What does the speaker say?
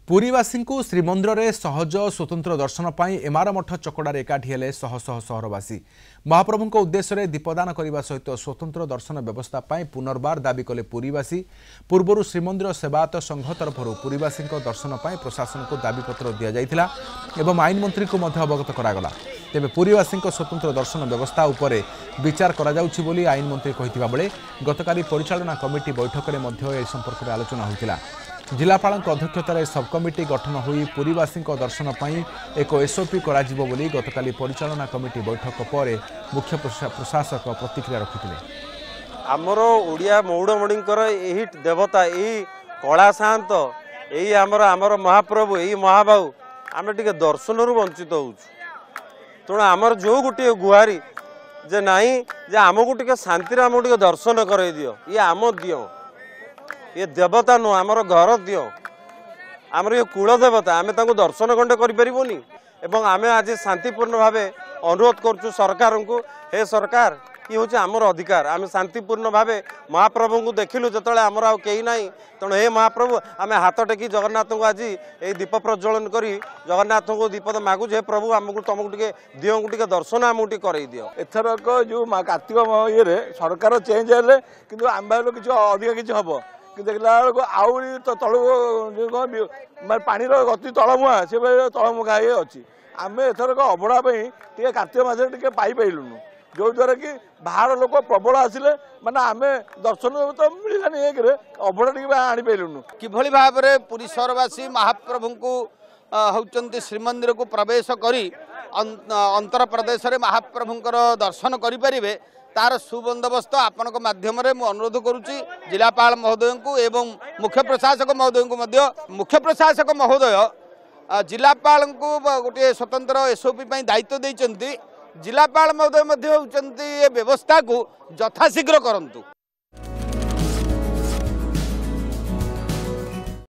पुरीवासी को श्रीमंदिर में सहज स्वतंत्र दर्शन पर एमार मठ चकड़े एकाठी हेले शह शह सहरवासी महाप्रभु उद्देश्य दीपदान करने सहित स्वतंत्र दर्शन व्यवस्था पुनर्बार दाबी कले पुरीवासी पूर्वर श्रीमंदिर सेवायत संघ तरफ पुरीवासी दर्शन पर प्रशासन को दाबीपत्र दि जाइथिला एवं आईन मंत्री को अवगत करागला तेबे पुरीवासी स्वतंत्र दर्शन व्यवस्था उपर विचार करा जाउछि बोली आईन मंत्री कहिथिबा बेले गतकाली परिचालना कमिटी बैठक में संपर्क में आलोचना होइतिला। जिलापाल अध्यक्षतार सब कमिटी गठन होई पुरीवासी दर्शन पर एक एसओपी कराजिबो बोली गतकाली परिचालना कमिटी बैठक पर मुख्य प्रशासक प्रतिक्रिया रखिथिले। आमर ओडिया मौड़मणिंकर यही देवता यही कला शांत यही आमर महाप्रभु यही महाबाहु आम टे दर्शन वंचित हो तेणु आमर जो गोटे गुहारी जे नहीं जे आमको टे शांति आमको टे दर्शन कर दियो ये आम दियो ये देवता नुह आमर घर दियो आमर ये कुल देवता आम दर्शन खंडे करें एवं आम आज शांतिपूर्ण भाव अनुरोध करुँ सरकार को हे सरकार ये हूँ आमर अधिकार आम शांतिपूर्ण भाव महाप्रभु को देखिलु जो आमर आ कहीं ना तेणु हे महाप्रभु आम हाथ टेकी जगन्नाथ को आज ये दीप प्रज्वलन कर जगन्नाथ को दीप मागु हे प्रभु आमको तुमको टे दियो टे दर्शन आमको कर दियो। एथरक जो कार्तिक ये सरकार चेंज है कि आम किसी अधिक किसी हम कि देखला बेलू आहरी तल पानी गति तलमुआ से तलमुखा ये अच्छी आम एथरक अबड़ा टे कार्तिक मास टे पाइलुनु जो द्वारा कि बाहर लोक प्रबल आसिले माने आम दर्शन तो मिलानी एक अबड़ा टे आनीपारूनु कि भाव में पुरी सहरवासी महाप्रभु को होचंती श्रीमंदिर को प्रवेश करी अंतर प्रदेश में महाप्रभुंकर दर्शन करें तार सुबंदोबस्त आपण माध्यम अनुरोध करुच्ची जिलापाल महोदय को एवं मुख्य प्रशासक महोदय को मुख्य प्रशासक महोदय जिलापाल को गोटे स्वतंत्र एसओपी दायित्व देइचंती जिलापाल महोदय होती व्यवस्था को यथाशीघ्र करंतु।